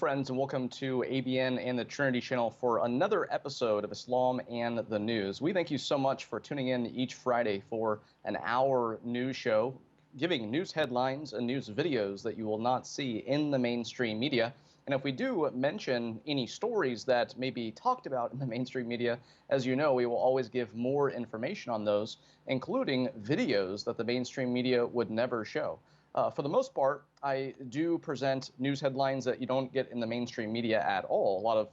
friends, and welcome to ABN and the Trinity channel for another episode of Islam and the News. We thank you so much for tuning in each Friday for an hour news show, giving news headlines and news videos that you will not see in the mainstream media. And if we do mention any stories that may be talked about in the mainstream media, as you know, we will always give more information on those, including videos that the mainstream media would never show. For the most part, I do present news headlines that you don't get in the mainstream media at all. A lot of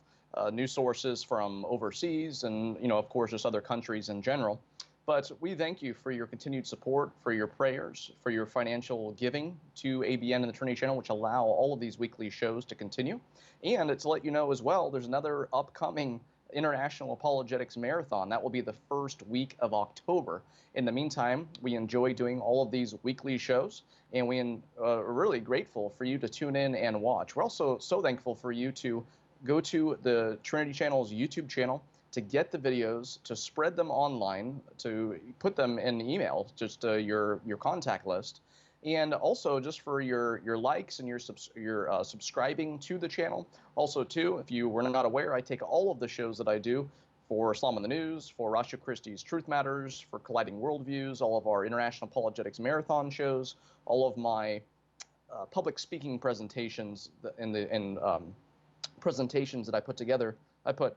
news sources from overseas and, of course, just other countries in general. But we thank you for your continued support, for your prayers, for your financial giving to ABN and the Trinity channel, which allow all of these weekly shows to continue. And to let you know as well, there's another upcoming International Apologetics Marathon. That will be the first week of October. In the meantime, we enjoy doing all of these weekly shows, and we are really grateful for you to tune in and watch. We're also so thankful for you to go to the Trinity channel's YouTube channel to get the videos, to spread them online, to put them in email, just your contact list. And also just for your likes and your subscribing to the channel. Also, too, if you were not aware, I take all of the shows that I do for Islam in the News, for Rasha Christie's Truth Matters, for Colliding Worldviews, all of our International Apologetics Marathon shows, all of my public speaking presentations and presentations that I put together. I put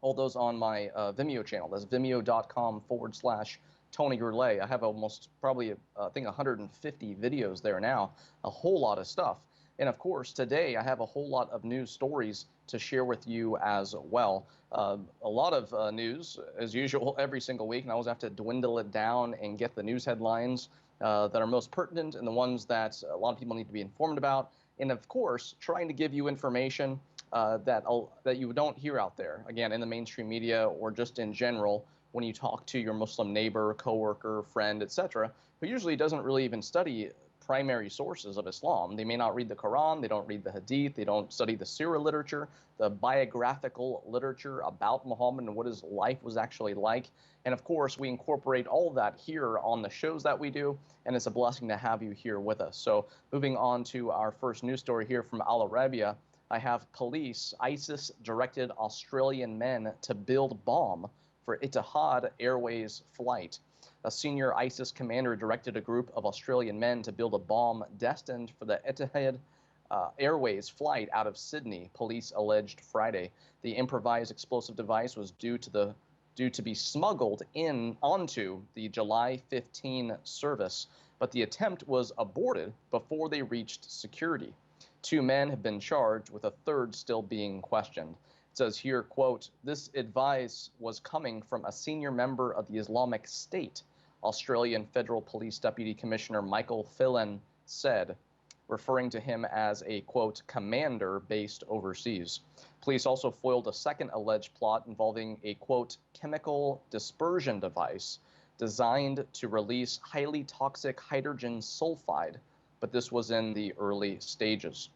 all those on my Vimeo channel. That's vimeo.com/Tony Gourlay. I have almost probably, I think, 150 videos there now, a whole lot of stuff. And of course, today I have a whole lot of news stories to share with you as well. A lot of news, as usual, every single week, and I always have to dwindle it down and get the news headlines that are most pertinent and the ones that a lot of people need to be informed about. And of course, trying to give you information that you don't hear out there, again, in the mainstream media or just in general when you talk to your Muslim neighbor, coworker, friend, etc., who usually doesn't really even study primary sources of Islam. They may not read the Quran, they don't read the Hadith, they don't study the Sirah literature, the biographical literature about Muhammad and what his life was actually like. And of course, we incorporate all of that here on the shows that we do, and it's a blessing to have you here with us. So moving on to our first news story here from Al Arabiya, I have police, ISIS directed Australian men to build bomb for Etihad Airways flight. A senior ISIS commander directed a group of Australian men to build a bomb destined for the Etihad Airways flight out of Sydney, police alleged Friday. The improvised explosive device was due to be smuggled onto the July 15 service, but the attempt was aborted before they reached security. 2 men have been charged, with a third still being questioned. It says here, quote, "This advice was coming from a senior member of the Islamic State," Australian Federal Police Deputy Commissioner Michael Phelan said, referring to him as a, quote, "commander based overseas." Police also foiled a second alleged plot involving a, quote, "chemical dispersion device designed to release highly toxic hydrogen sulfide," but this was in the early stages.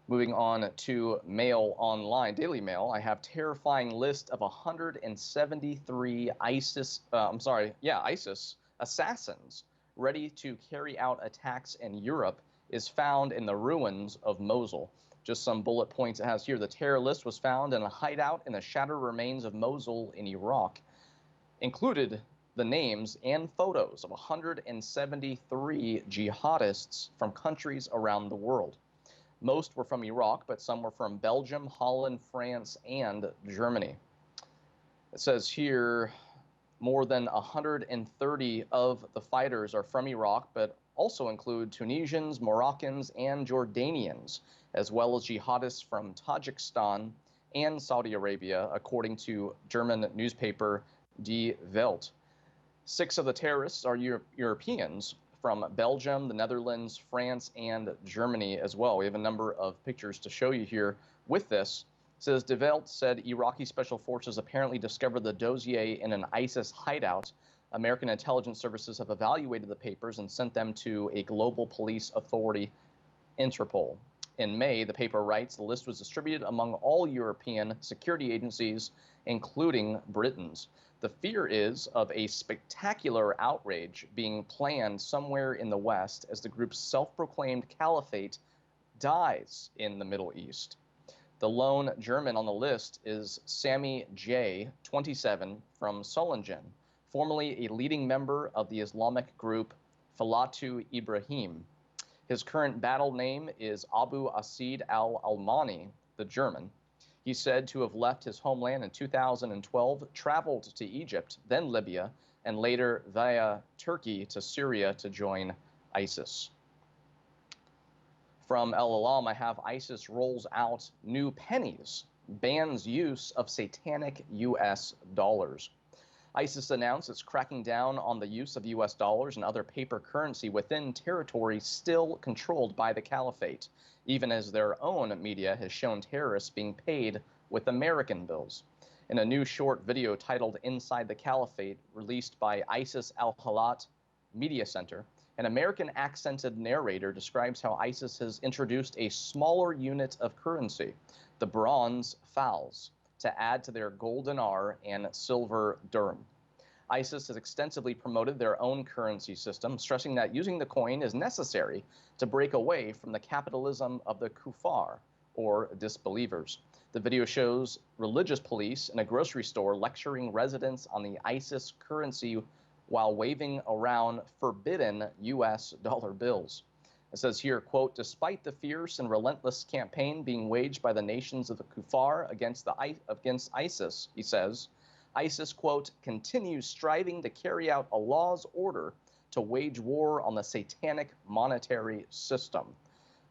Moving on to Mail Online, Daily Mail, I have terrifying list of 173 ISIS assassins ready to carry out attacks in Europe is found in the ruins of Mosul. Just some bullet points it has here. The terror list was found in a hideout in the shattered remains of Mosul in Iraq. Included the names and photos of 173 jihadists from countries around the world. Most were from Iraq, but some were from Belgium, Holland, France, and Germany. It says here more than 130 of the fighters are from Iraq, but also include Tunisians, Moroccans, and Jordanians, as well as jihadists from Tajikistan and Saudi Arabia, according to German newspaper Die Welt. 6 of the terrorists are Europeans from Belgium, the Netherlands, France, and Germany as well. We have a number of pictures to show you here with this. It says, Die Welt said Iraqi special forces apparently discovered the dossier in an ISIS hideout. American intelligence services have evaluated the papers and sent them to a global police authority, Interpol. In May, the paper writes, the list was distributed among all European security agencies, including Britain's. The fear is of a spectacular outrage being planned somewhere in the West as the group's self-proclaimed caliphate dies in the Middle East. The lone German on the list is Sami J, 27, from Solingen, formerly a leading member of the Islamic group Falatu Ibrahim. His current battle name is Abu Asid al-Almani, the German. He's said to have left his homeland in 2012, traveled to Egypt, then Libya, and later via Turkey to Syria to join ISIS. From El Alam, I have ISIS rolls out new pennies, bans use of satanic U.S. dollars. ISIS announced it's cracking down on the use of U.S. dollars and other paper currency within territories still controlled by the caliphate, even as their own media has shown terrorists being paid with American bills. In a new short video titled Inside the Caliphate, released by ISIS Al-Halat Media Center, an American accented narrator describes how ISIS has introduced a smaller unit of currency, the bronze fals, to add to their gold dinar and silver dirham. ISIS has extensively promoted their own currency system, stressing that using the coin is necessary to break away from the capitalism of the kuffar, or disbelievers. The video shows religious police in a grocery store lecturing residents on the ISIS currency while waving around forbidden U.S. dollar bills. It says here, quote, despite the fierce and relentless campaign being waged by the nations of the kuffar against ISIS, he says, ISIS, quote, continues striving to carry out Allah's order to wage war on the satanic monetary system.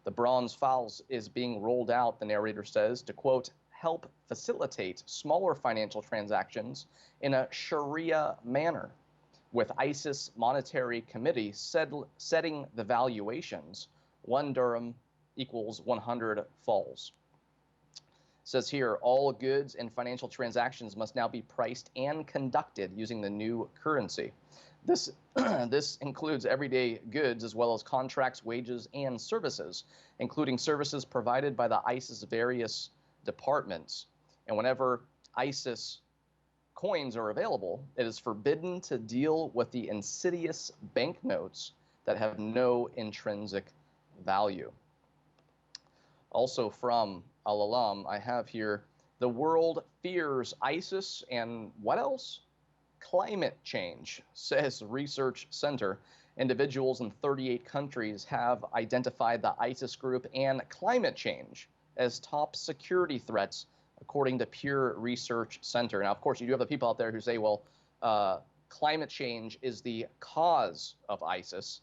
The bronze fals is being rolled out, the narrator says, to, quote, help facilitate smaller financial transactions in a Sharia manner, with ISIS Monetary Committee setting the valuations. 1 dirham equals 100 fals. It says here, all goods and financial transactions must now be priced and conducted using the new currency. This includes everyday goods as well as contracts, wages, and services, including services provided by the ISIS various departments. And whenever ISIS coins are available, it is forbidden to deal with the insidious banknotes that have no intrinsic value. Also from Al-Alam, I have here, the world fears ISIS and what else? Climate change, says Research Center. Individuals in 38 countries have identified the ISIS group and climate change as top security threats, according to Pew Research Center. Now, of course, you do have the people out there who say, well, climate change is the cause of ISIS.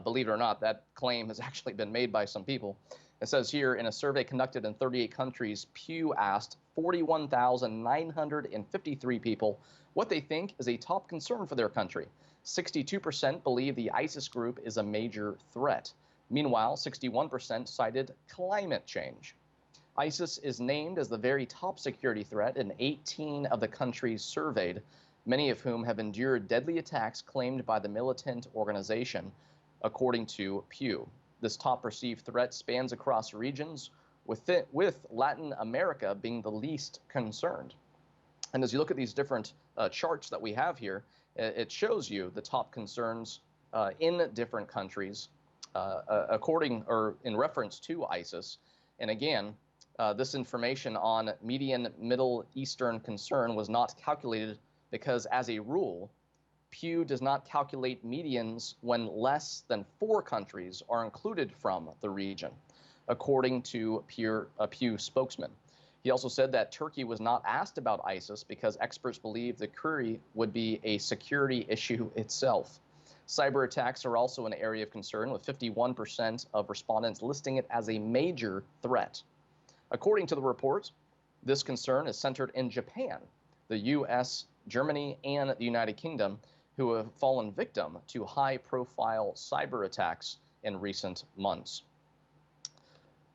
Believe it or not, that claim has actually been made by some people. It says here, in a survey conducted in 38 countries, Pew asked 41,953 people what they think is a top concern for their country. 62% believe the ISIS group is a major threat. Meanwhile, 61% cited climate change. ISIS is named as the very top security threat in 18 of the countries surveyed, many of whom have endured deadly attacks claimed by the militant organization, according to Pew. This top perceived threat spans across regions, with Latin America being the least concerned. And as you look at these different charts that we have here, it shows you the top concerns in different countries in reference to ISIS. And again, this information on median Middle Eastern concern was not calculated because, as a rule, Pew does not calculate medians when less than 4 countries are included from the region, according to a Pew spokesman. He also said that Turkey was not asked about ISIS because experts believe the query would be a security issue itself. Cyber attacks are also an area of concern, with 51% of respondents listing it as a major threat. According to the report, this concern is centered in Japan, the U.S., Germany, and the United Kingdom, who have fallen victim to high-profile cyber attacks in recent months.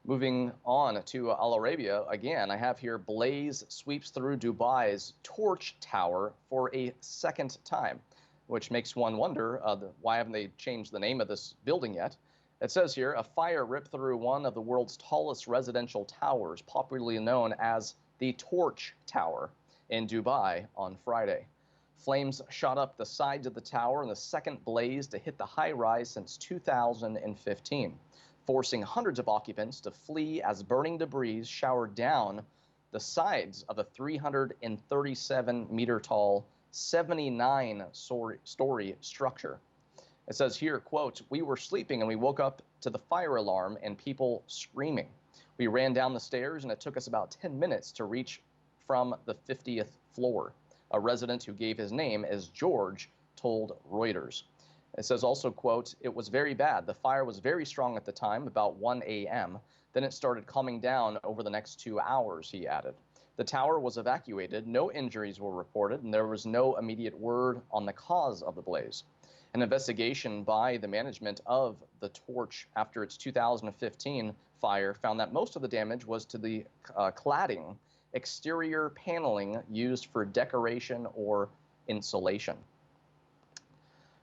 Moving on to Al Arabia, again, I have here blaze sweeps through Dubai's Torch Tower for a second time, which makes one wonder why haven't they changed the name of this building yet. It says here, a fire ripped through one of the world's tallest residential towers, popularly known as the Torch Tower, in Dubai on Friday. Flames shot up the sides of the tower in the second blaze to hit the high rise since 2015. forcing hundreds of occupants to flee as burning debris showered down the sides of a 337-meter tall, 79-story structure. It says here, quote, "We were sleeping and we woke up to the fire alarm and people screaming. We ran down the stairs and it took us about 10 minutes to reach from the 50th floor." A resident who gave his name as George told Reuters. It says also, quote, "It was very bad. The fire was very strong at the time, about 1 a.m. Then it started calming down over the next 2 hours," he added. The tower was evacuated, no injuries were reported, and there was no immediate word on the cause of the blaze. An investigation by the management of the torch after its 2015 fire found that most of the damage was to the cladding, exterior paneling used for decoration or insulation.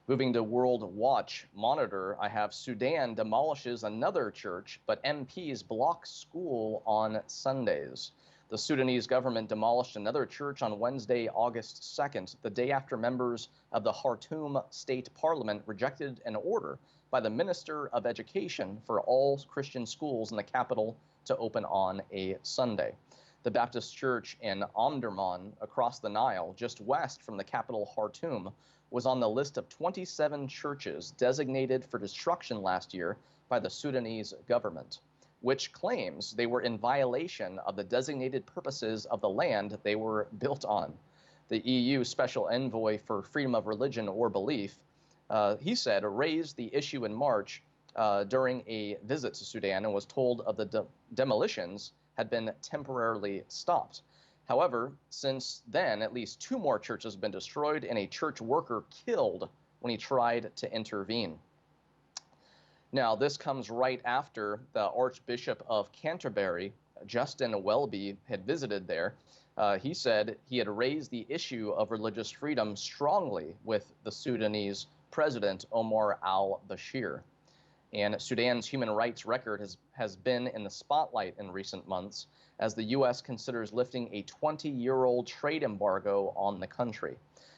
Moving to World Watch Monitor, I have Sudan demolishes another church, but MPs block school on Sundays. The Sudanese government demolished another church on Wednesday, August 2nd, the day after members of the Khartoum State Parliament rejected an order by the Minister of Education for all Christian schools in the capital to open on a Sunday. The Baptist Church in Omdurman, across the Nile, just west from the capital Khartoum, was on the list of 27 churches designated for destruction last year by the Sudanese government, which claims they were in violation of the designated purposes of the land they were built on. The EU Special Envoy for Freedom of Religion or Belief, he said, raised the issue in March during a visit to Sudan and was told of the demolitions had been temporarily stopped. However, since then, at least 2 more churches have been destroyed and a church worker killed when he tried to intervene. Now, this comes right after the Archbishop of Canterbury, Justin Welby, had visited there. He said he had raised the issue of religious freedom strongly with the Sudanese president, Omar al-Bashir. And Sudan's human rights record has been in the spotlight in recent months as the U.S. considers lifting a 20-year-old trade embargo on the country.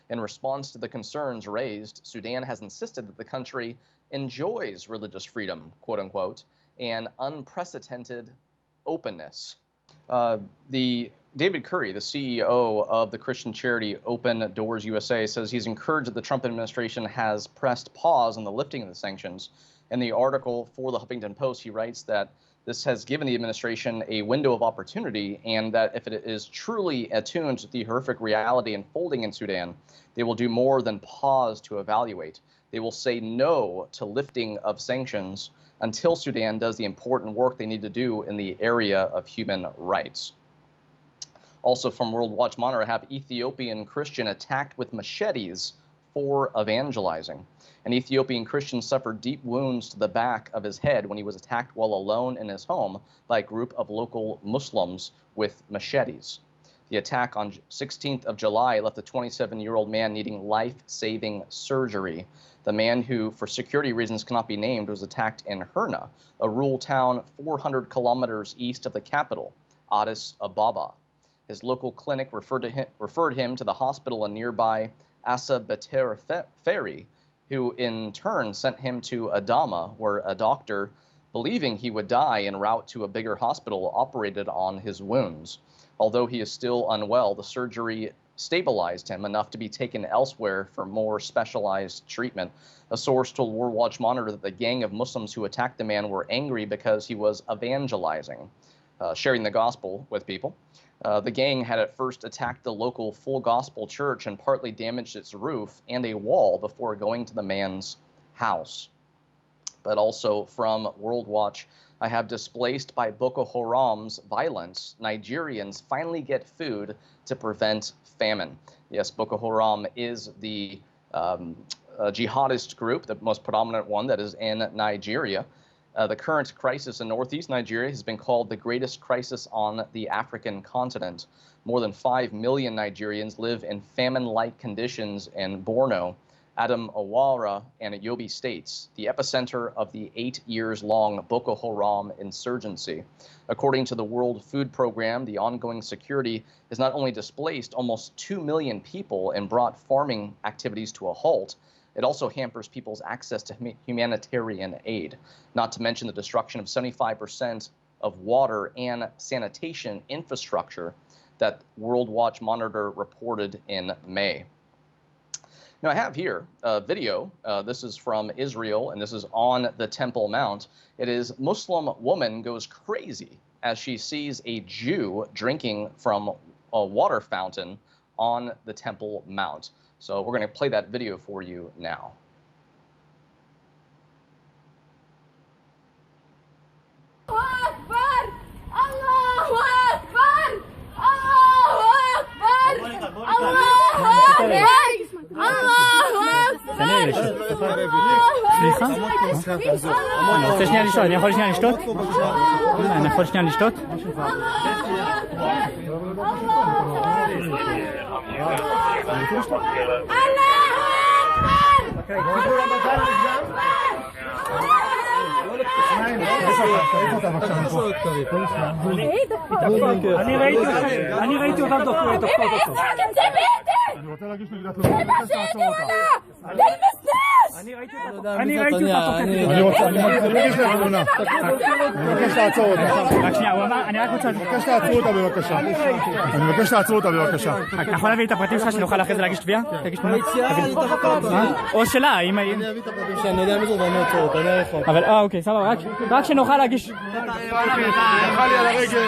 In response to the concerns raised, Sudan has insisted that the country enjoys religious freedom, quote unquote, and unprecedented openness. The David Curry, the CEO of the Christian charity Open Doors USA, says he's encouraged that the Trump administration has pressed pause on the lifting of the sanctions. In the article for the Huffington Post, he writes that this has given the administration a window of opportunity, and that if it is truly attuned to the horrific reality unfolding in Sudan, they will do more than pause to evaluate. They will say no to lifting of sanctions until Sudan does the important work they need to do in the area of human rights. Also from World Watch Monitor, I have Ethiopian Christian attacked with machetes for evangelizing. An Ethiopian Christian suffered deep wounds to the back of his head when he was attacked while alone in his home by a group of local Muslims with machetes. The attack on 16th of July left the 27-year-old man needing life-saving surgery. The man, who for security reasons cannot be named, was attacked in Herna, a rural town 400 kilometers east of the capital, Addis Ababa. His local clinic referred him to the hospital in nearby Asa Ferry, who in turn sent him to Adama, where a doctor, believing he would die en route to a bigger hospital, operated on his wounds. Although he is still unwell, the surgery stabilized him enough to be taken elsewhere for more specialized treatment. A source told World Watch Monitor that the gang of Muslims who attacked the man were angry because he was evangelizing, sharing the gospel with people. The gang had at first attacked the local Full Gospel church and partly damaged its roof and a wall before going to the man's house. But also from World Watch, I have displaced by Boko Haram's violence, Nigerians finally get food to prevent famine. Yes, Boko Haram is the jihadist group, the most predominant one that is in Nigeria. The current crisis in northeast Nigeria has been called the greatest crisis on the African continent. More than 5 million Nigerians live in famine-like conditions in Borno, Adamawa, and Yobe states, the epicenter of the 8-year-long Boko Haram insurgency. According to the World Food Program, the ongoing security has not only displaced almost 2 million people and brought farming activities to a halt, It also hampers people's access to humanitarian aid, not to mention the destruction of 75% of water and sanitation infrastructure that World Watch Monitor reported in May. Now, I have here a video. This is from Israel, and this is on the Temple Mount. It is Muslim woman goes crazy as she sees a Jew drinking from a water fountain on the Temple Mount. So we're going to play that video for you now. רוצה שנייה לשתות? אני יכול שנייה לשתות? אני יכול שנייה לשתות? אני ראיתי אותם דופקות אותו. אני רוצה להגיש נגדה תלונה. אני ראיתי אותה אני מבקש לעצור אותה. רק שנייה, הוא אמר, אני רק רוצה... אני מבקש לעצור אותה בבקשה. אני מבקש לעצור אותה בבקשה. אתה יכול להביא את הפרטים שלך שנוכל אחרי זה להגיש תביעה? תגיש תביעה? או שלה, אם... אני אביא את הפרטים שלה, אני יודע מי זאת ואני אעצור אותה, אני לא יכול. אבל, אוקיי, סבבה, רק שנוכל להגיש... נוכל לי על הרגל.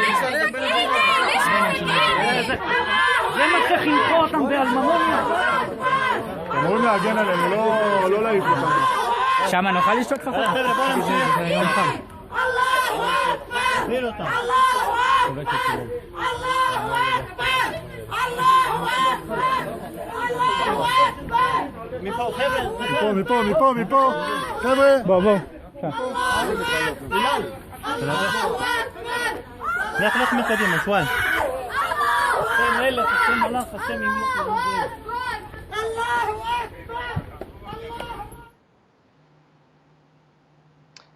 זה מה שחינכו אותם באלמנוניה. אמורים להגן עלינו, לא להעיף אותנו. שמה נוכל לשתות לפחות? בוא נמשיך. תביא אותם. מפה, חבר'ה. מפה. חבר'ה. בוא. לך מקדימה, שואל. השם מלך, השם מלך, השם ימלוך.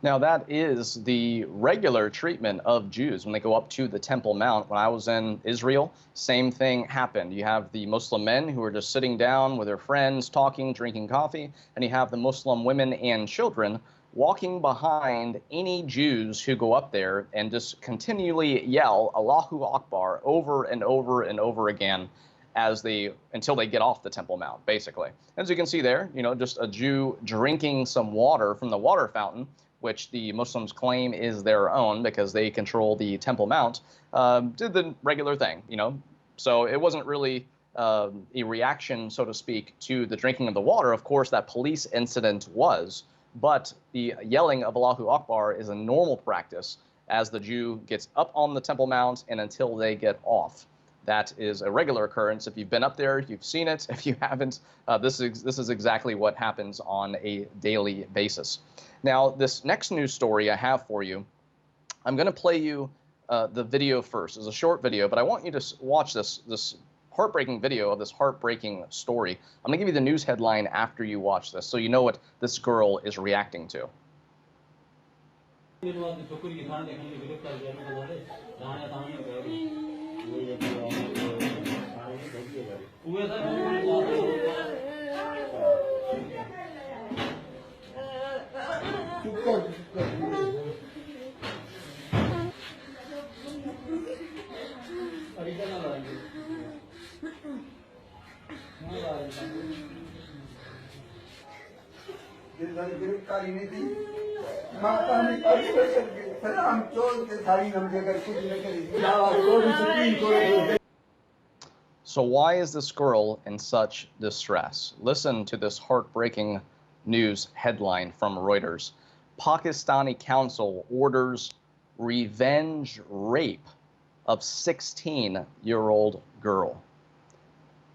Now, that is the regular treatment of Jews when they go up to the Temple Mount. When I was in Israel, same thing happened. You have the Muslim men who are just sitting down with their friends, talking, drinking coffee, and you have the Muslim women and children walking behind any Jews who go up there and just continually yell Allahu Akbar over and over and over again until they get off the Temple Mount, basically. As you can see there, just a Jew drinking some water from the water fountain, which the Muslims claim is their own because they control the Temple Mount, did the regular thing, So it wasn't really a reaction, so to speak, to the drinking of the water. Of course, that police incident was, but the yelling of Allahu Akbar is a normal practice as the Jew gets up on the Temple Mount and until they get off. That is a regular occurrence. If you've been up there, you've seen it. If you haven't, this is exactly what happens on a daily basis. Now, this next news story I have for you, I'm going to play you the video first. It's a short video, but I want you to watch this heartbreaking video of this heartbreaking story. I'm going to give you the news headline after you watch this, so you know what this girl is reacting to. So why is this girl in such distress? Listen to this heartbreaking news headline from Reuters. Pakistani council orders revenge rape of 16-year-old girl.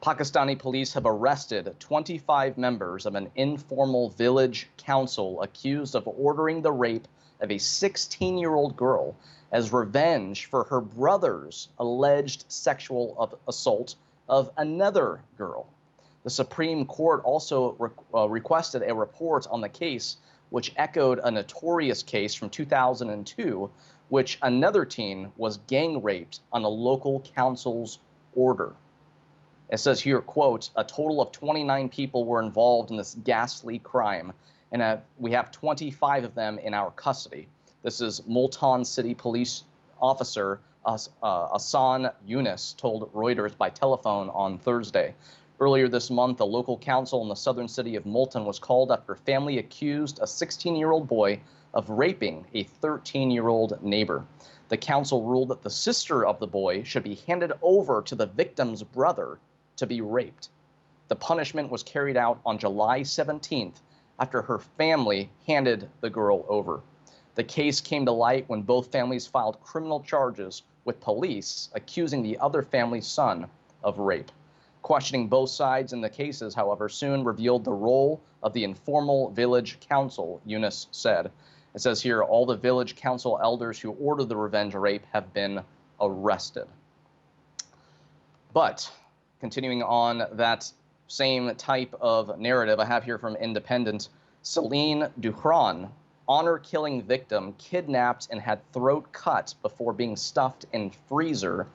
Pakistani police have arrested 25 members of an informal village council accused of ordering the rape of a 16-year-old girl as revenge for her brother's alleged sexual assault of another girl. The Supreme Court also requested a report on the case, which echoed a notorious case from 2002, which another teen was gang raped on a local council's order. It says here, quote, a total of 29 people were involved in this ghastly crime, and we have 25 of them in our custody. This is Multan City Police Officer Hassan Yunus told Reuters by telephone on Thursday. Earlier this month, a local council in the southern city of Multan was called after family accused a 16-year-old boy of raping a 13-year-old neighbor. The council ruled that the sister of the boy should be handed over to the victim's brother to be raped. The punishment was carried out on July 17th after her family handed the girl over. The case came to light when both families filed criminal charges with police accusing the other family's son of rape. Questioning both sides in the cases, however, soon revealed the role of the informal village council, Yunus said. It says here, all the village council elders who ordered the revenge rape have been arrested. But continuing on that same type of narrative, I have here from Independent, Celine Duhran, honor-killing victim, kidnapped and had throat cut before being stuffed in freezer,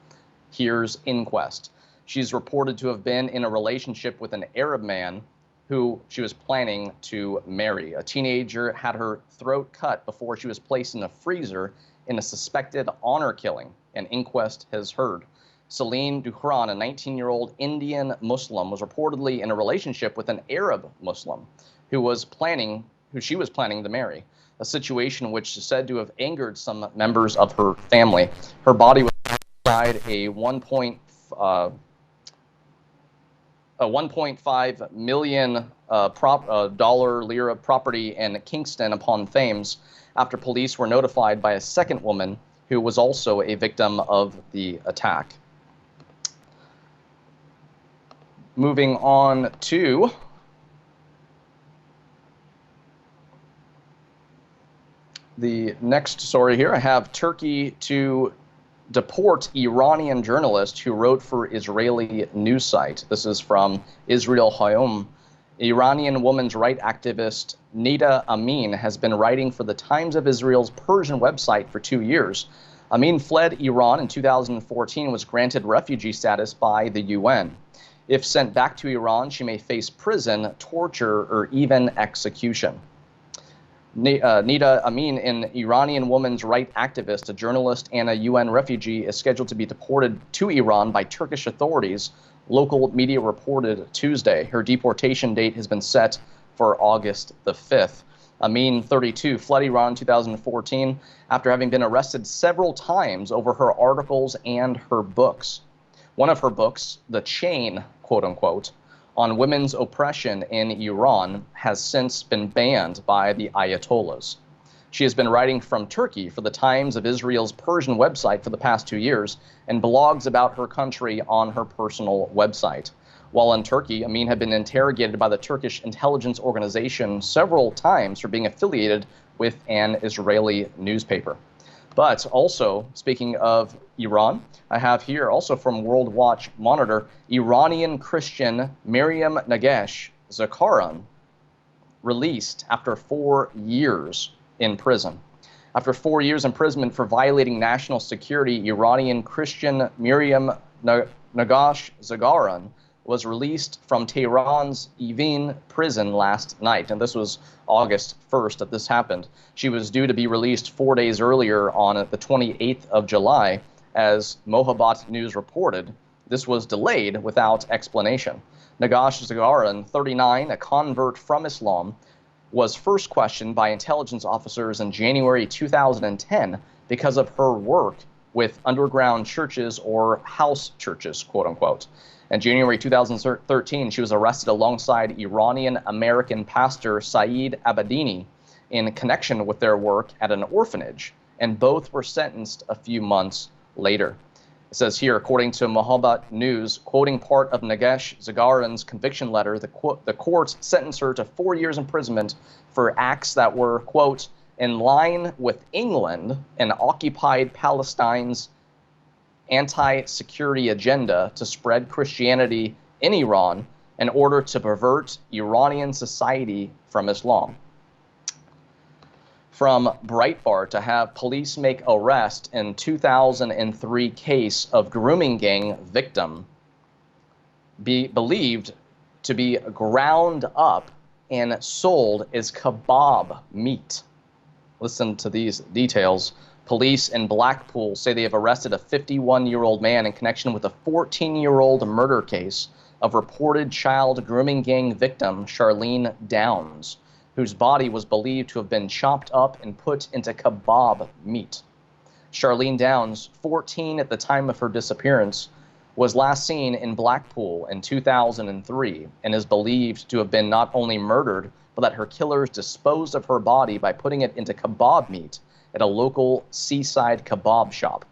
hears inquest. She's reported to have been in a relationship with an Arab man who she was planning to marry. A teenager had her throat cut before she was placed in a freezer in a suspected honor killing, an inquest has heard. Celine Duhran, a 19-year-old Indian Muslim, was reportedly in a relationship with an Arab Muslim who she was planning to marry, a situation which is said to have angered some members of her family. Her body was inside a $1.5 million lira property in Kingston upon Thames after police were notified by a second woman who was also a victim of the attack. Moving on to the next story here, I have Turkey to deport Iranian journalist who wrote for Israeli news site. This is from Israel Hayom. Iranian women's rights activist Nida Amin has been writing for the Times of Israel's Persian website for 2 years. Amin fled Iran in 2014 and was granted refugee status by the UN. If sent back to Iran, she may face prison, torture, or even execution. Nida Amin, an Iranian women's rights activist, a journalist, and a UN refugee, is scheduled to be deported to Iran by Turkish authorities, local media reported Tuesday. Her deportation date has been set for August the 5th. Amin, 32, fled Iran in 2014 after having been arrested several times over her articles and her books. One of her books, The Chain, quote-unquote, on women's oppression in Iran, has since been banned by the Ayatollahs. She has been writing from Turkey for the Times of Israel's Persian website for the past 2 years and blogs about her country on her personal website. While in Turkey, Amin had been interrogated by the Turkish intelligence organization several times for being affiliated with an Israeli newspaper. But also, speaking of Iran, I have here also from World Watch Monitor, Iranian Christian Miriam Nagesh Zakharan released after 4 years in prison. After 4 years imprisonment for violating national security, Iranian Christian Miriam Nagesh Zakharan was released from Tehran's Evin prison last night, and this was August 1st that this happened. She was due to be released 4 days earlier on the 28th of July, as Mohabbat News reported. This was delayed without explanation. Nagesh Zakharan, 39, a convert from Islam, was first questioned by intelligence officers in January 2010 because of her work with underground churches or house churches, quote-unquote. In January 2013, she was arrested alongside Iranian-American pastor Saeed Abedini in connection with their work at an orphanage, and both were sentenced a few months later. It says here, according to Mohabbat News, quoting part of Nagesh Zakharan's conviction letter, the court sentenced her to 4 years imprisonment for acts that were, quote, in line with England and occupied Palestine's anti-security agenda to spread Christianity in Iran in order to pervert Iranian society from Islam. From Breitbart, to have police make arrest in 2003 case of grooming gang victim believed to be ground up and sold as kebab meat. Listen to these details. Police in Blackpool say they have arrested a 51-year-old man in connection with a 14-year-old murder case of reported child grooming gang victim Charlene Downs, whose body was believed to have been chopped up and put into kebab meat. Charlene Downs, 14 at the time of her disappearance, was last seen in Blackpool in 2003 and is believed to have been not only murdered, but that her killers disposed of her body by putting it into kebab meat at a local seaside kebab shop.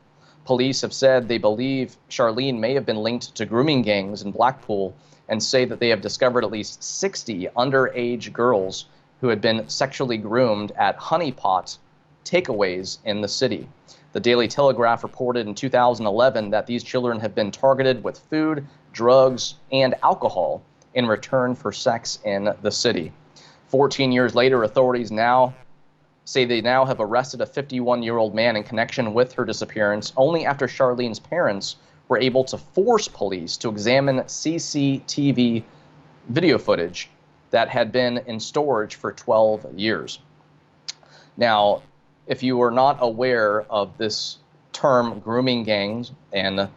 Police have said they believe Charlene may have been linked to grooming gangs in Blackpool and say that they have discovered at least 60 underage girls who had been sexually groomed at honeypot takeaways in the city. The Daily Telegraph reported in 2011 that these children have been targeted with food, drugs, and alcohol in return for sex in the city. 14 years later, authorities now say they now have arrested a 51-year-old man in connection with her disappearance only after Charlene's parents were able to force police to examine CCTV video footage that had been in storage for 12 years. Now, if you are not aware of this term grooming gangs and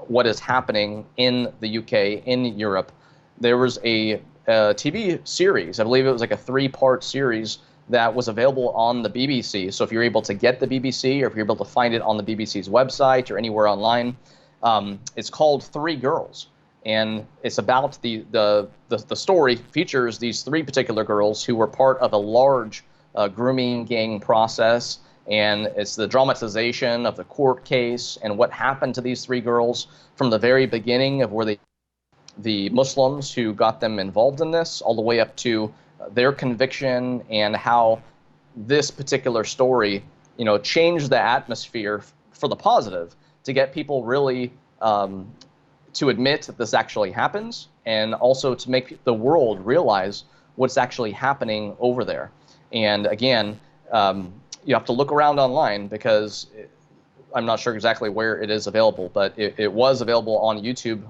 what is happening in the UK, in Europe, there was a TV series, I believe it was like a 3-part series that was available on the BBC. So if you're able to get the BBC or if you're able to find it on the BBC's website or anywhere online, it's called Three Girls. And it's about the story features these 3 particular girls who were part of a large grooming gang process. And it's the dramatization of the court case and what happened to these 3 girls from the very beginning of where the Muslims who got them involved in this all the way up to their conviction and how this particular story, changed the atmosphere for the positive to get people really to admit that this actually happens and also to make the world realize what's actually happening over there. And again, you have to look around online because I'm not sure exactly where it is available, but it was available on YouTube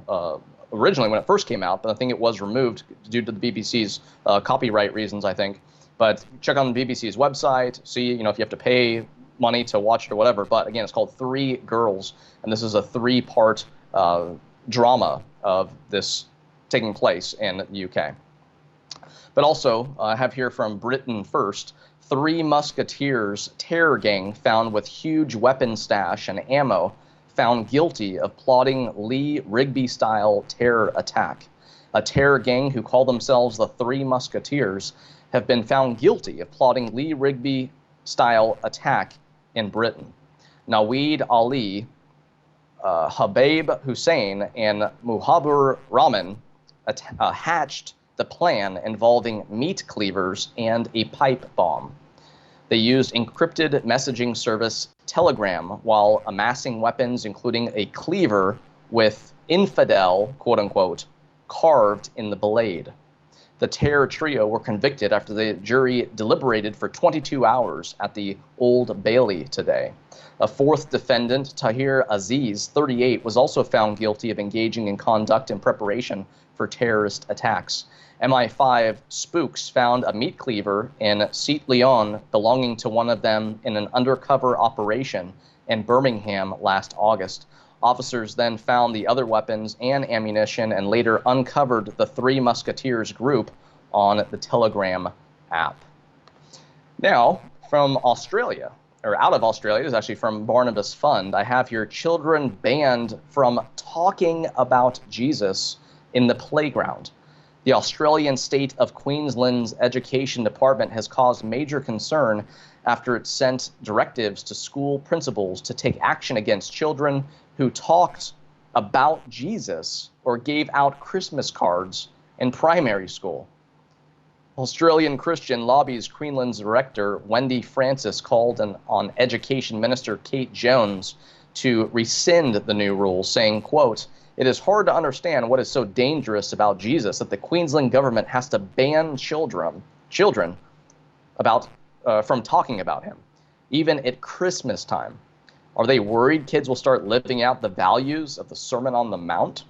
originally when it first came out, but I think it was removed due to the BBC's copyright reasons, I think. But check on the BBC's website, see if you have to pay money to watch it or whatever. But again, it's called Three Girls, and this is a 3-part drama of this taking place in the UK. But also, I have here from Britain first, 3 Musketeers terror gang found with huge weapon stash and ammo found guilty of plotting Lee Rigby-style terror attack. A terror gang who call themselves the 3 Musketeers have been found guilty of plotting Lee Rigby-style attack in Britain. Naweed Ali, Habib Hussein, and Muhabir Rahman hatched the plan involving meat cleavers and a pipe bomb. They used encrypted messaging service Telegram while amassing weapons, including a cleaver with infidel, quote unquote, carved in the blade. The terror trio were convicted after the jury deliberated for 22 hours at the Old Bailey today. A 4th defendant, Tahir Aziz, 38, was also found guilty of engaging in conduct and preparation for terrorist attacks. MI5 spooks found a meat cleaver in Seat Leon belonging to one of them in an undercover operation in Birmingham last August. Officers then found the other weapons and ammunition and later uncovered the 3 Musketeers group on the Telegram app. Now, from Australia, or out of Australia, is actually from Barnabas Fund, I have here children banned from talking about Jesus in the playground. The Australian state of Queensland's education department has caused major concern after it sent directives to school principals to take action against children who talked about Jesus or gave out Christmas cards in primary school. Australian Christian lobbies Queensland's director, Wendy Francis, called on Education Minister Kate Jones to rescind the new rule, saying, quote, "It is hard to understand what is so dangerous about Jesus that the Queensland government has to ban children from talking about him, even at Christmas time. Are they worried kids will start living out the values of the Sermon on the Mount?"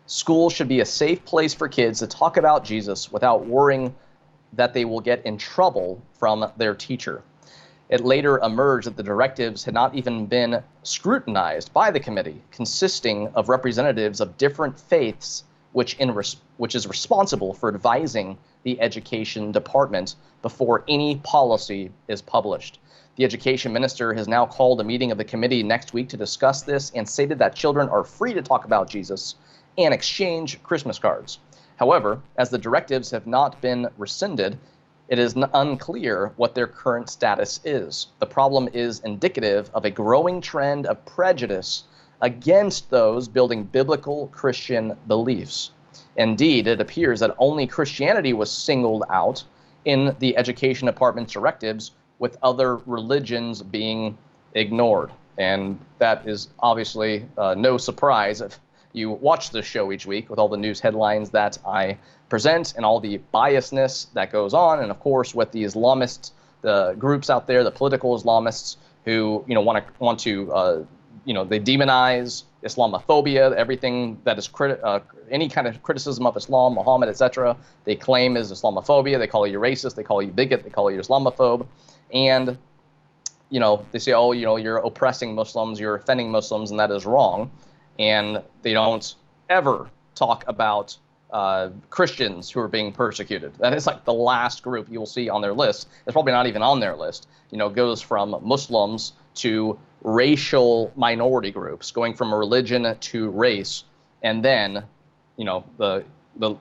School should be a safe place for kids to talk about Jesus without worrying that they will get in trouble from their teacher. It later emerged that the directives had not even been scrutinized by the committee, consisting of representatives of different faiths, which is responsible for advising the education department before any policy is published. The education minister has now called a meeting of the committee next week to discuss this and stated that children are free to talk about Jesus and exchange Christmas cards. However, as the directives have not been rescinded, it is unclear what their current status is. The problem is indicative of a growing trend of prejudice against those building biblical Christian beliefs. Indeed, it appears that only Christianity was singled out in the education department's directives, with other religions being ignored. And that is obviously no surprise if you watch this show each week with all the news headlines that I present and all the biasness that goes on, and of course with the Islamists, the groups out there, the political Islamists who want to they demonize Islamophobia, everything that is any kind of criticism of Islam, Muhammad, etc. They claim is Islamophobia. They call you racist. They call you bigot. They call you Islamophobe, and they say, oh, you're oppressing Muslims, you're offending Muslims, and that is wrong. And they don't ever talk about Christians who are being persecuted. That is like the last group you will see on their list. It's probably not even on their list. Goes from Muslims to racial minority groups, going from religion to race, and then, the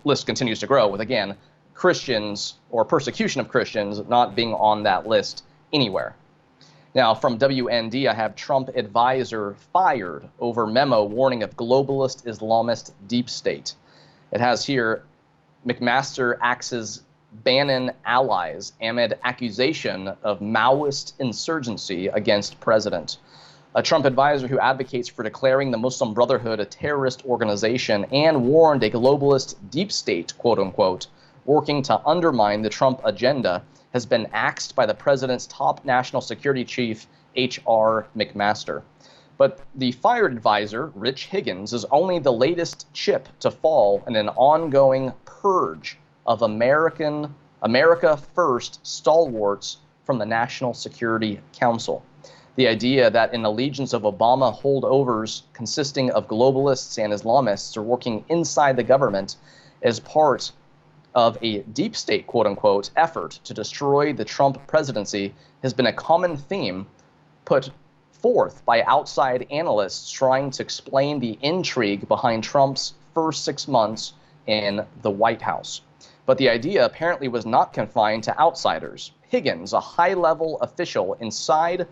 list continues to grow with, again, Christians or persecution of Christians not being on that list anywhere. Now, from WND, I have Trump advisor fired over memo warning of globalist Islamist deep state. It has here, McMaster axes Bannon allies amid accusation of Maoist insurgency against president. A Trump advisor who advocates for declaring the Muslim Brotherhood a terrorist organization and warned a globalist deep state, quote unquote, working to undermine the Trump agenda, has been axed by the president's top national security chief, H.R. McMaster. But the fired advisor, Rich Higgins, is only the latest chip to fall in an ongoing purge of America First stalwarts from the National Security Council. The idea that an allegiance of Obama holdovers consisting of globalists and Islamists are working inside the government as part of a deep state, quote unquote, effort to destroy the Trump presidency has been a common theme put forth by outside analysts trying to explain the intrigue behind Trump's first 6 months in the White House. But the idea apparently was not confined to outsiders. Higgins, a high-level official inside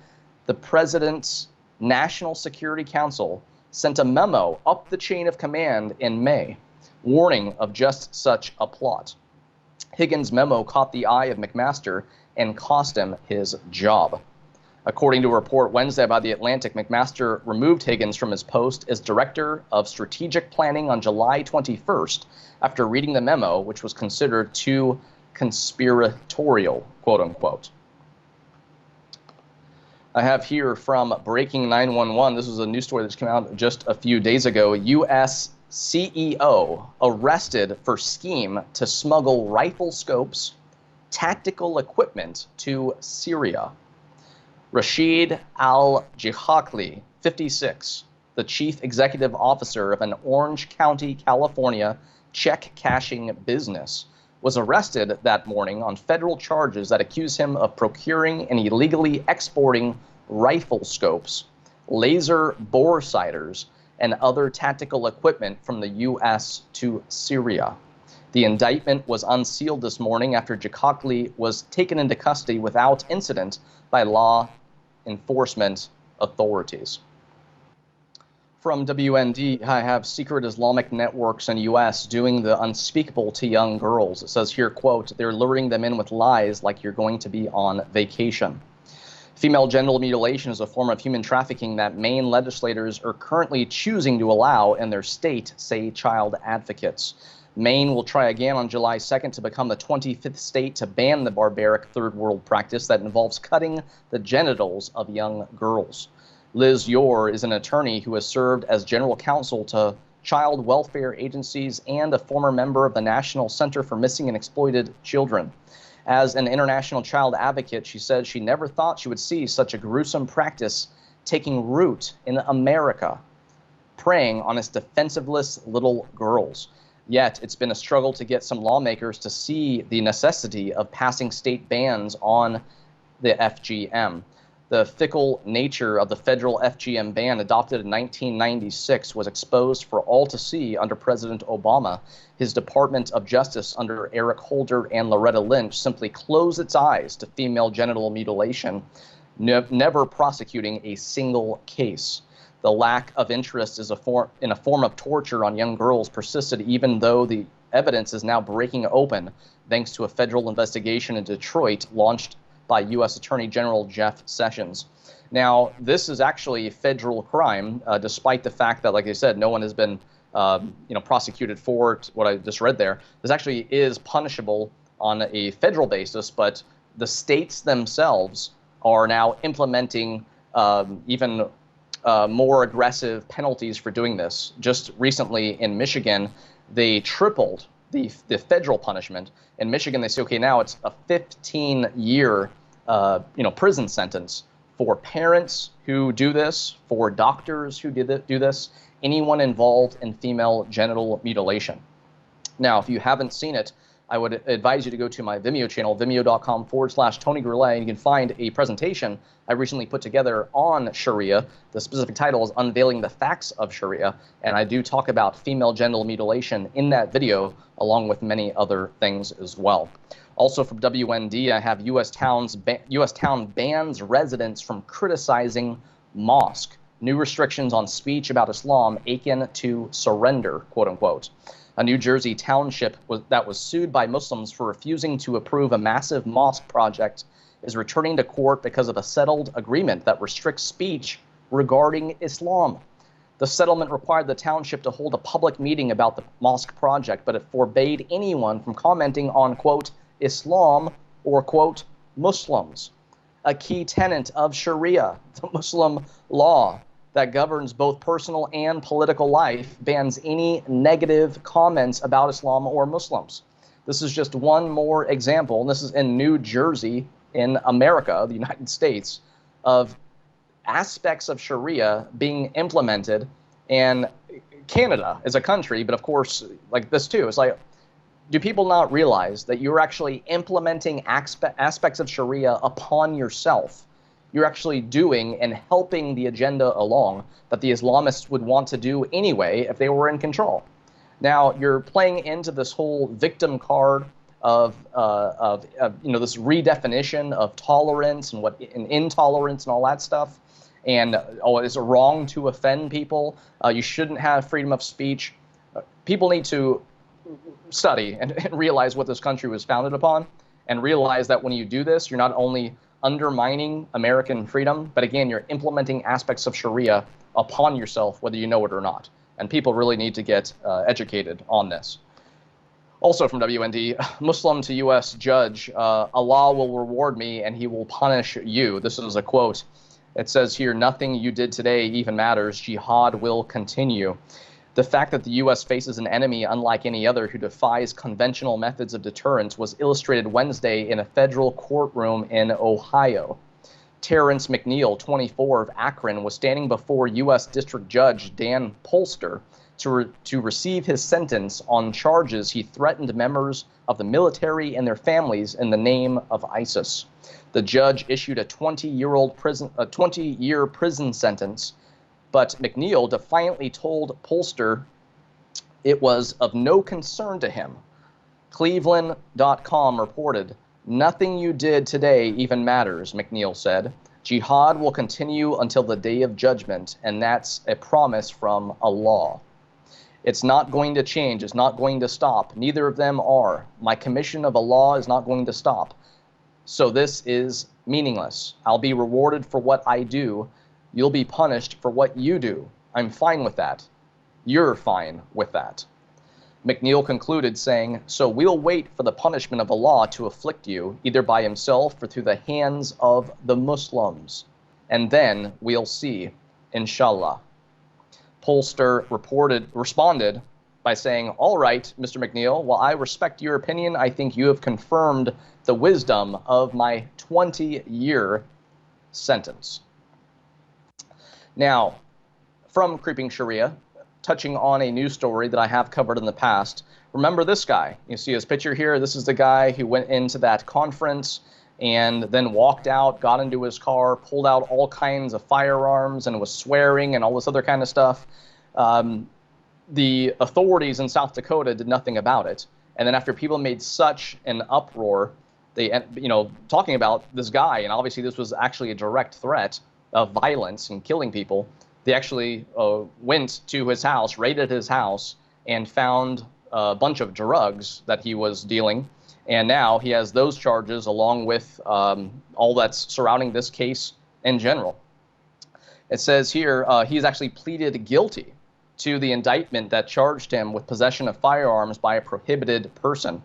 the president's National Security Council, sent a memo up the chain of command in May, warning of just such a plot. Higgins' memo caught the eye of McMaster and cost him his job. According to a report Wednesday by The Atlantic, McMaster removed Higgins from his post as Director of Strategic Planning on July 21st after reading the memo, which was considered too conspiratorial, quote unquote. I have here from Breaking 911, this was a news story that came out just a few days ago, U.S. CEO arrested for scheme to smuggle rifle scopes, tactical equipment to Syria. Rashid al-Jihakli, 56, the chief executive officer of an Orange County, California check cashing business, was arrested that morning on federal charges that accuse him of procuring and illegally exporting rifle scopes, laser bore sighters, and other tactical equipment from the U.S. to Syria. The indictment was unsealed this morning after Jihakli was taken into custody without incident by law enforcement authorities. From WND, I have secret Islamic networks in U.S. doing the unspeakable to young girls. It says here, quote, they're luring them in with lies like you're going to be on vacation. Female genital mutilation is a form of human trafficking that Maine legislators are currently choosing to allow in their state, say child advocates. Maine will try again on July 2nd to become the 25th state to ban the barbaric third world practice that involves cutting the genitals of young girls. Liz Yore is an attorney who has served as general counsel to child welfare agencies, and a former member of the National Center for Missing and Exploited Children. As an international child advocate, she said she never thought she would see such a gruesome practice taking root in America, preying on its defenseless little girls. Yet, it's been a struggle to get some lawmakers to see the necessity of passing state bans on the FGM. The fickle nature of the federal FGM ban adopted in 1996 was exposed for all to see under President Obama. His Department of Justice under Eric Holder and Loretta Lynch simply closed its eyes to female genital mutilation, never prosecuting a single case. The lack of interest in a form of torture on young girls persisted even though the evidence is now breaking open thanks to a federal investigation in Detroit launched by U.S. Attorney General Jeff Sessions. Now, this is actually a federal crime, despite the fact that, like I said, no one has been prosecuted for what I just read there. This actually is punishable on a federal basis, but the states themselves are now implementing even more aggressive penalties for doing this. Just recently in Michigan, they tripled the federal punishment. In Michigan, they say, okay, now it's a 15-year prison sentence for parents who do this, for doctors who do this, anyone involved in female genital mutilation. Now, if you haven't seen it, I would advise you to go to my Vimeo channel, vimeo.com/Tony Goulet, and you can find a presentation I recently put together on Sharia. The specific title is Unveiling the Facts of Sharia, and I do talk about female genital mutilation in that video, along with many other things as well. Also from WND, I have U.S. town bans residents from criticizing mosque. New restrictions on speech about Islam akin to surrender, quote unquote. A New Jersey township that was sued by Muslims for refusing to approve a massive mosque project is returning to court because of a settled agreement that restricts speech regarding Islam. The settlement required the township to hold a public meeting about the mosque project, but it forbade anyone from commenting on, quote, Islam or, quote, Muslims. A key tenet of Sharia, the Muslim law that governs both personal and political life, bans any negative comments about Islam or Muslims. This is just one more example, and this is in New Jersey, in America, the United States, of aspects of Sharia being implemented. And Canada is a country, but of course, like this too, it's like, do people not realize that you're actually implementing aspects of Sharia upon yourself? You're actually doing and helping the agenda along that the Islamists would want to do anyway if they were in control. Now, you're playing into this whole victim card of this redefinition of tolerance and intolerance and all that stuff. And, is it wrong to offend people? You shouldn't have freedom of speech. People need to study and realize what this country was founded upon, and realize that when you do this, you're not only undermining American freedom, but again, you're implementing aspects of Sharia upon yourself, whether you know it or not. And people really need to get educated on this. Also from WND, Muslim to U.S. judge, Allah will reward me and he will punish you. This is a quote. It says here, nothing you did today even matters. Jihad will continue. The fact that the U.S. faces an enemy unlike any other who defies conventional methods of deterrence was illustrated Wednesday in a federal courtroom in Ohio. Terrence McNeil, 24, of Akron, was standing before U.S. District Judge Dan Polster to receive his sentence on charges he threatened members of the military and their families in the name of ISIS. The judge issued a 20-year prison sentence, but McNeil defiantly told Polster it was of no concern to him. Cleveland.com reported, nothing you did today even matters, McNeil said. Jihad will continue until the day of judgment, and that's a promise from Allah. It's not going to change. It's not going to stop. Neither of them are. My commission of Allah is not going to stop. So this is meaningless. I'll be rewarded for what I do. You'll be punished for what you do. I'm fine with that. You're fine with that. McNeil concluded, saying, so we'll wait for the punishment of Allah to afflict you, either by himself or through the hands of the Muslims. And then we'll see, inshallah. pollster responded by saying, "All right, Mr. McNeil, while I respect your opinion, I think you have confirmed the wisdom of my 20-year sentence." Now, from Creeping Sharia, touching on a news story that I have covered in the past, remember this guy. You see his picture here. This is the guy who went into that conference and then walked out, got into his car, pulled out all kinds of firearms and was swearing and all this other kind of stuff. The authorities in South Dakota did nothing about it. And then after people made such an uproar, they, talking about this guy, and obviously this was actually a direct threat of violence and killing people, they actually went to his house, raided his house, and found a bunch of drugs that he was dealing. And now he has those charges along with all that's surrounding this case in general. It says here he's actually pleaded guilty to the indictment that charged him with possession of firearms by a prohibited person.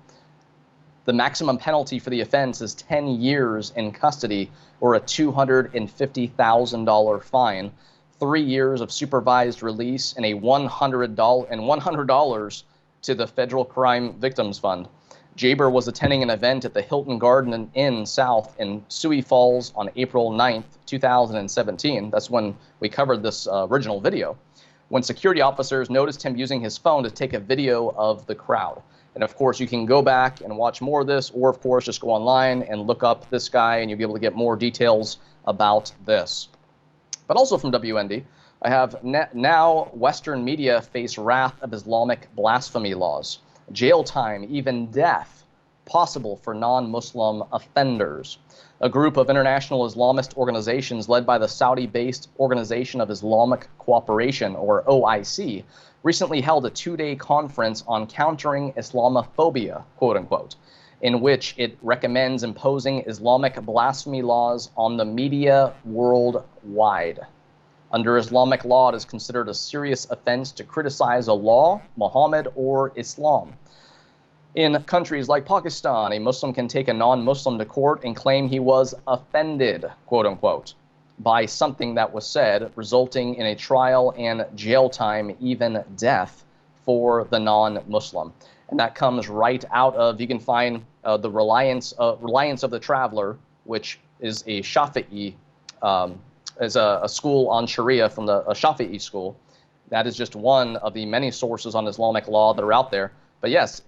The maximum penalty for the offense is 10 years in custody or a $250,000 fine, 3 years of supervised release, and $100 to the Federal Crime Victims Fund. Jaber was attending an event at the Hilton Garden Inn South in Sioux Falls on April 9th, 2017. That's when we covered this original video, when security officers noticed him using his phone to take a video of the crowd. And of course, you can go back and watch more of this, or of course, just go online and look up this guy and you'll be able to get more details about this. But also from WND, I have now Western media face wrath of Islamic blasphemy laws. Jail time, even death, possible for non-Muslim offenders. A group of international Islamist organizations led by the Saudi-based Organization of Islamic Cooperation, or OIC, recently held a 2-day conference on countering Islamophobia, quote unquote, in which it recommends imposing Islamic blasphemy laws on the media worldwide. Under Islamic law, it is considered a serious offense to criticize Allah, Muhammad, or Islam. In countries like Pakistan, a Muslim can take a non-Muslim to court and claim he was offended, quote unquote, by something that was said, resulting in a trial and jail time, even death, for the non-Muslim. And that comes right out of, you can find the Reliance of the Traveler, which is a Shafi'i, is a school on Sharia from a Shafi'i school. That is just one of the many sources on Islamic law that are out there. But yes,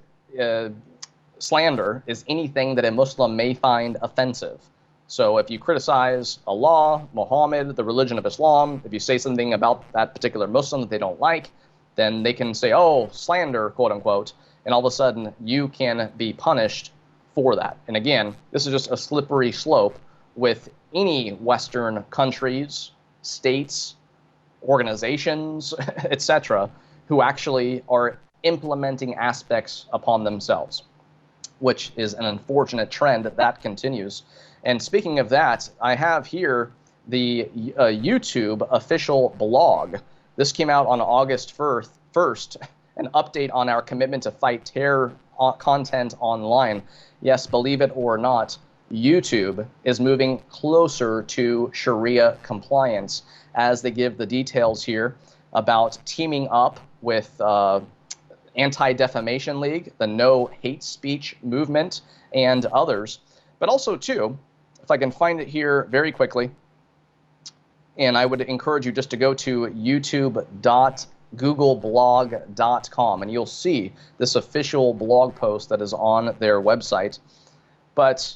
slander is anything that a Muslim may find offensive. So if you criticize Allah, Muhammad, the religion of Islam, if you say something about that particular Muslim that they don't like, then they can say, oh, slander, quote unquote, and all of a sudden you can be punished for that. And again, this is just a slippery slope with any Western countries, states, organizations, etc., who actually are implementing aspects upon themselves, which is an unfortunate trend that continues. And speaking of that, I have here the YouTube official blog. This came out on August 1st, an update on our commitment to fight terror content online. Yes, believe it or not, YouTube is moving closer to Sharia compliance as they give the details here about teaming up with Anti-Defamation League, the No Hate Speech movement, and others. But also, too, if I can find it here very quickly, and I would encourage you just to go to youtube.googleblog.com, and you'll see this official blog post that is on their website. But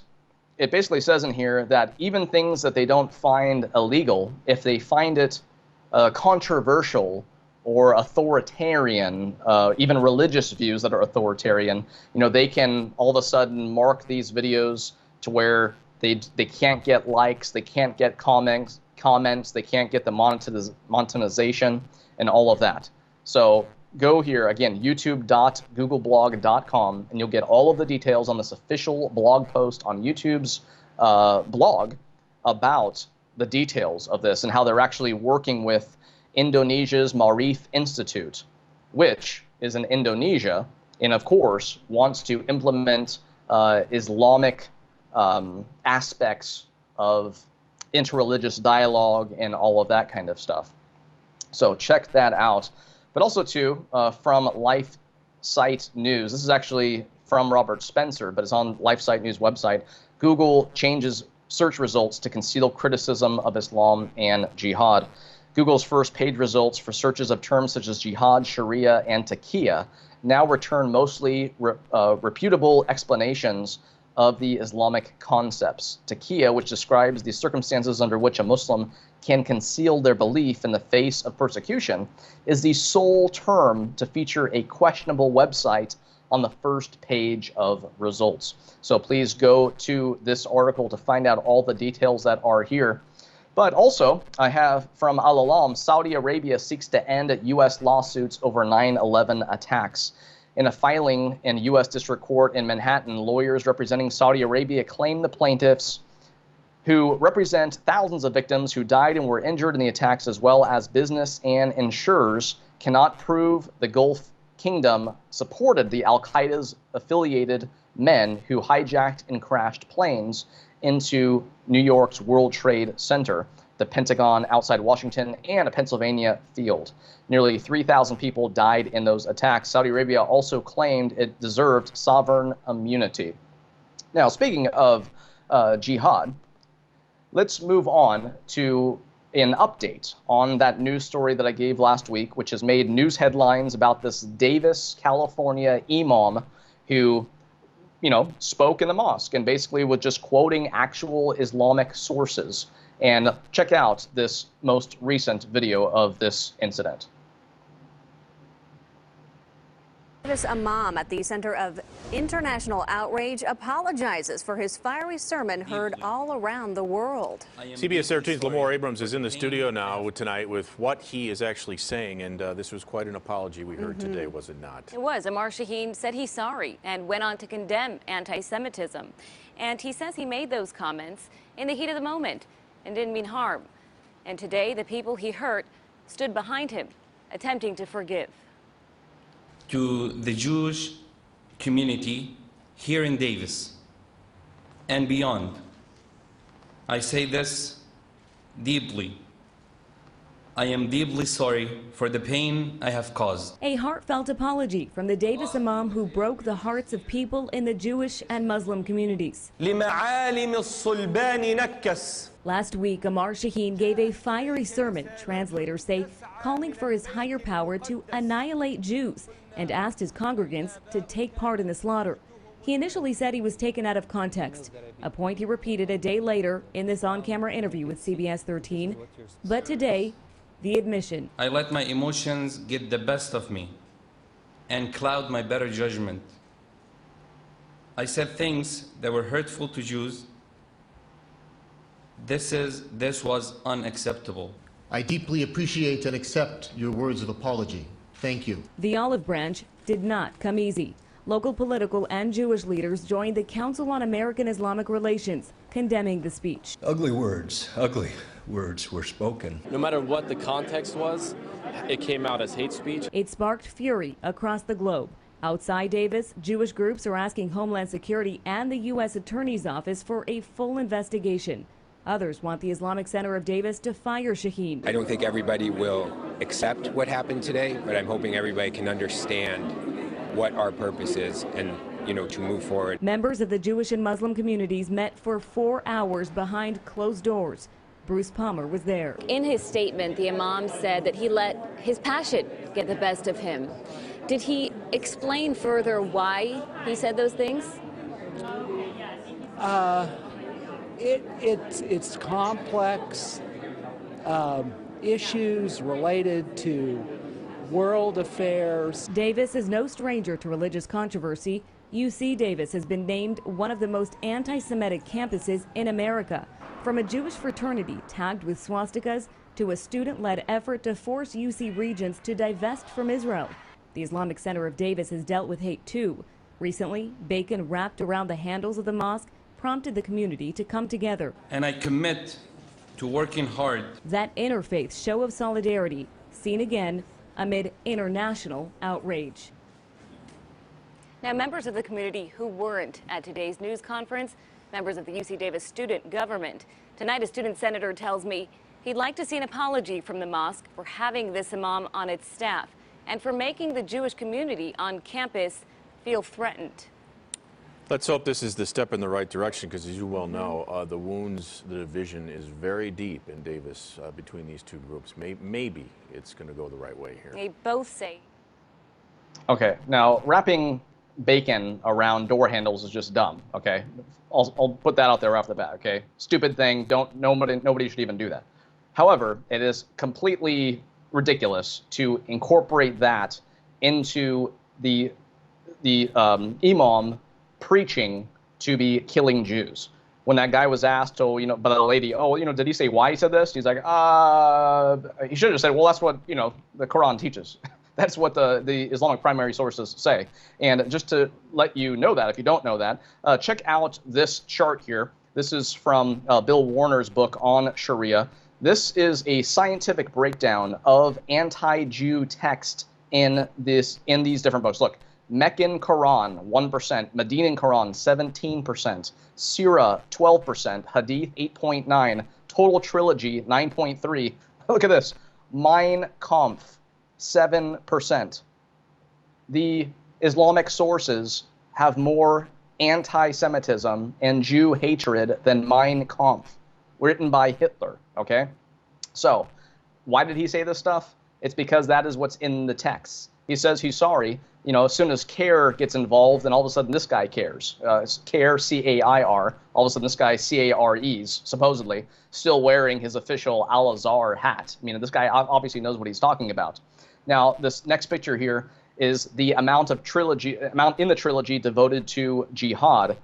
it basically says in here that even things that they don't find illegal, if they find it controversial or authoritarian, even religious views that are authoritarian, they can all of a sudden mark these videos to where they can't get likes, they can't get comments, they can't get the monetization and all of that. So go here, again, youtube.googleblog.com, and you'll get all of the details on this official blog post on YouTube's blog about the details of this and how they're actually working with Indonesia's Marif Institute, which is in Indonesia, and of course wants to implement Islamic aspects of interreligious dialogue and all of that kind of stuff. So check that out. But also, too, from LifeSite News, this is actually from Robert Spencer, but it's on LifeSite News website. Google changes search results to conceal criticism of Islam and jihad. Google's first page results for searches of terms such as jihad, Sharia, and taqiyya now return mostly reputable explanations of the Islamic concepts. Taqiyya, which describes the circumstances under which a Muslim can conceal their belief in the face of persecution, is the sole term to feature a questionable website on the first page of results. So please go to this article to find out all the details that are here. But also, I have from Al-Alam, Saudi Arabia seeks to end U.S. lawsuits over 9/11 attacks. In a filing in U.S. District Court in Manhattan, lawyers representing Saudi Arabia claim the plaintiffs, who represent thousands of victims who died and were injured in the attacks, as well as business and insurers, cannot prove the Gulf Kingdom supported the Al-Qaeda's affiliated men who hijacked and crashed planes into New York's World Trade Center, the Pentagon outside Washington, and a Pennsylvania field. Nearly 3,000 people died in those attacks. Saudi Arabia also claimed it deserved sovereign immunity. Now, speaking of jihad, let's move on to an update on that news story that I gave last week, which has made news headlines about this Davis, California imam who, spoke in the mosque and basically was just quoting actual Islamic sources. And check out this most recent video of this incident. This imam at the center of international outrage apologizes for his fiery sermon heard all around the world. CBS 13's Lamore Abrams is in the studio now tonight with what he is actually saying, and this was quite an apology we heard today, was it not? It was. Amar Shaheen said he's sorry and went on to condemn anti-Semitism. And he says he made those comments in the heat of the moment and didn't mean harm. And today, the people he hurt stood behind him, attempting to forgive. To the Jewish community here in Davis and beyond, I say this deeply. I am deeply sorry for the pain I have caused. A heartfelt apology from the Davis imam who broke the hearts of people in the Jewish and Muslim communities. Last week, Amar Shaheen gave a fiery sermon, translators say, calling for his higher power to annihilate Jews and asked his congregants to take part in the slaughter. He initially said he was taken out of context, a point he repeated a day later in this on-camera interview with CBS 13. But today, the admission. I let my emotions get the best of me and cloud my better judgment. I said things that were hurtful to Jews. This was unacceptable. I deeply appreciate and accept your words of apology. Thank you. The olive branch did not come easy. Local political and Jewish leaders joined the Council on American Islamic Relations, condemning the speech. Ugly words were spoken. No matter what the context was, it came out as hate speech. It sparked fury across the globe. Outside Davis, Jewish groups are asking Homeland Security and the U.S. Attorney's Office for a full investigation. Others want the Islamic Center of Davis to fire Shaheen. I don't think everybody will accept what happened today, but I'm hoping everybody can understand what our purpose is and, to move forward. Members of the Jewish and Muslim communities met for 4 hours behind closed doors. Bruce Palmer was there. In his statement, the imam said that he let his passion get the best of him. Did he explain further why he said those things? It's complex issues related to world affairs. Davis is no stranger to religious controversy. UC Davis has been named one of the most anti-Semitic campuses in America. From a Jewish fraternity tagged with swastikas to a student-led effort to force UC regents to divest from Israel. The Islamic Center of Davis has dealt with hate too. Recently, bacon wrapped around the handles of the mosque prompted the community to come together. And I commit to working hard. That interfaith show of solidarity seen again amid international outrage. Now, members of the community who weren't at today's news conference, members of the UC Davis student government. Tonight, a student senator tells me He'd like to see an apology from the mosque for having this imam on its staff and for making the Jewish community on campus feel threatened. Let's hope this is the step in the right direction, because as you well know, the wounds, the division is very deep in Davis between these two groups. Maybe it's going to go the right way here. They both say. Okay, now wrapping bacon around door handles is just dumb. Okay, I'll put that out there off the bat. Okay, stupid thing. Nobody should even do that. However, it is completely ridiculous to incorporate that into the imam preaching to be killing Jews. When that guy was asked, by the lady, did he say why he said this? He's like, he should have said, well, that's what, the Quran teaches. That's what the Islamic primary sources say. And just to let you know that, if you don't know that, check out this chart here. This is from Bill Warner's book on Sharia. This is a scientific breakdown of anti-Jew text in these different books. Look, Meccan Quran, 1%, Medinan Quran, 17%, Sirah, 12%, Hadith, 8.9%, Total Trilogy, 9.3%. Look at this, Mein Kampf, 7%. The Islamic sources have more anti-Semitism and Jew hatred than Mein Kampf, written by Hitler, okay? So, why did he say this stuff? It's because that is what's in the text. He says he's sorry. As soon as CAIR gets involved, then all of a sudden this guy cares. CAIR, C-A-I-R. All of a sudden this guy, C-A-R-E's, supposedly, still wearing his official Al-Azhar hat. I mean, this guy obviously knows what he's talking about. Now, this next picture here is the amount in the trilogy devoted to jihad.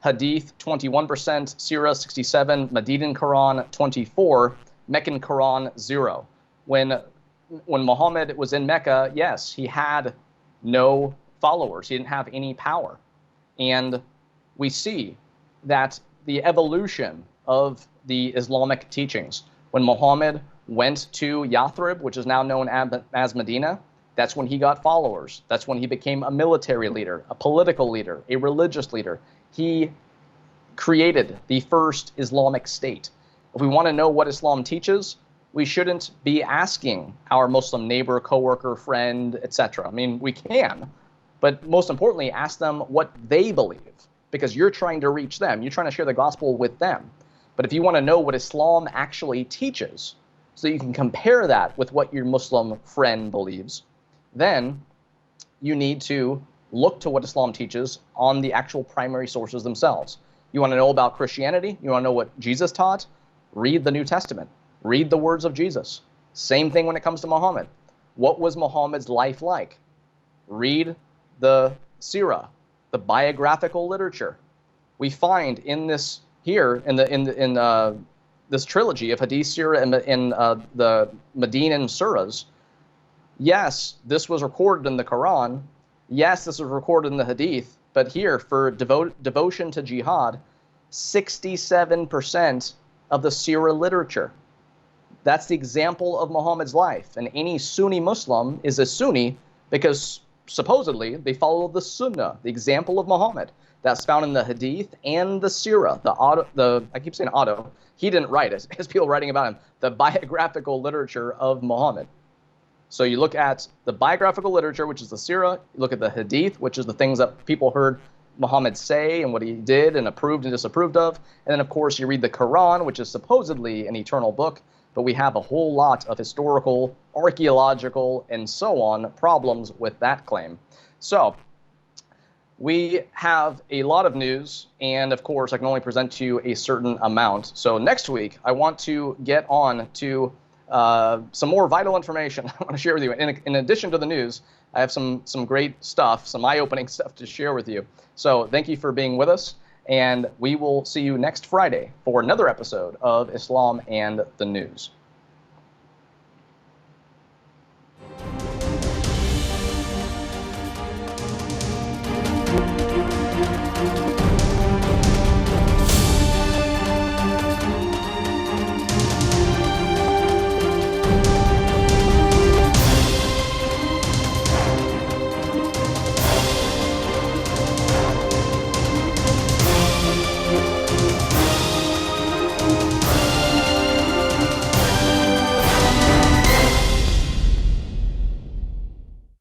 Hadith, 21%, Sirah, 67%, Medinan Quran, 24%, Meccan Quran, 0. When Muhammad was in Mecca, yes, he had no followers. He didn't have any power. And we see that the evolution of the Islamic teachings, when Muhammad went to Yathrib, which is now known as Medina, that's when he got followers. That's when he became a military leader, a political leader, a religious leader. He created the first Islamic state. If we want to know what Islam teaches, we shouldn't be asking our Muslim neighbor, coworker, friend, etc. I mean, we can, but most importantly, ask them what they believe, because you're trying to reach them. You're trying to share the gospel with them. But if you want to know what Islam actually teaches, so you can compare that with what your Muslim friend believes, then you need to look to what Islam teaches on the actual primary sources themselves. You want to know about Christianity? You want to know what Jesus taught? Read the New Testament. Read the words of Jesus. Same thing when it comes to Muhammad. What was Muhammad's life like? Read the Sirah, the biographical literature. We find in this here in this trilogy of Hadith, Sirah, and in the Medinan Surahs. Yes, this was recorded in the Quran. Yes, this was recorded in the Hadith. But here, for devotion to jihad, 67% of the Sirah literature. That's the example of Muhammad's life. And any Sunni Muslim is a Sunni because supposedly they follow the Sunnah, the example of Muhammad. That's found in the Hadith and the Sirah, I keep saying auto. He didn't write it. It's people writing about him. The biographical literature of Muhammad. So you look at the biographical literature, which is the Sirah. You look at the Hadith, which is the things that people heard Muhammad say and what he did and approved and disapproved of. And then, of course, you read the Quran, which is supposedly an eternal book. But we have a whole lot of historical, archaeological, and so on problems with that claim. So we have a lot of news, and of course, I can only present to you a certain amount. So next week, I want to get on to some more vital information I want to share with you. In addition to the news, I have some great stuff, some eye-opening stuff to share with you. So thank you for being with us, and we will see you next Friday for another episode of Islam and the News.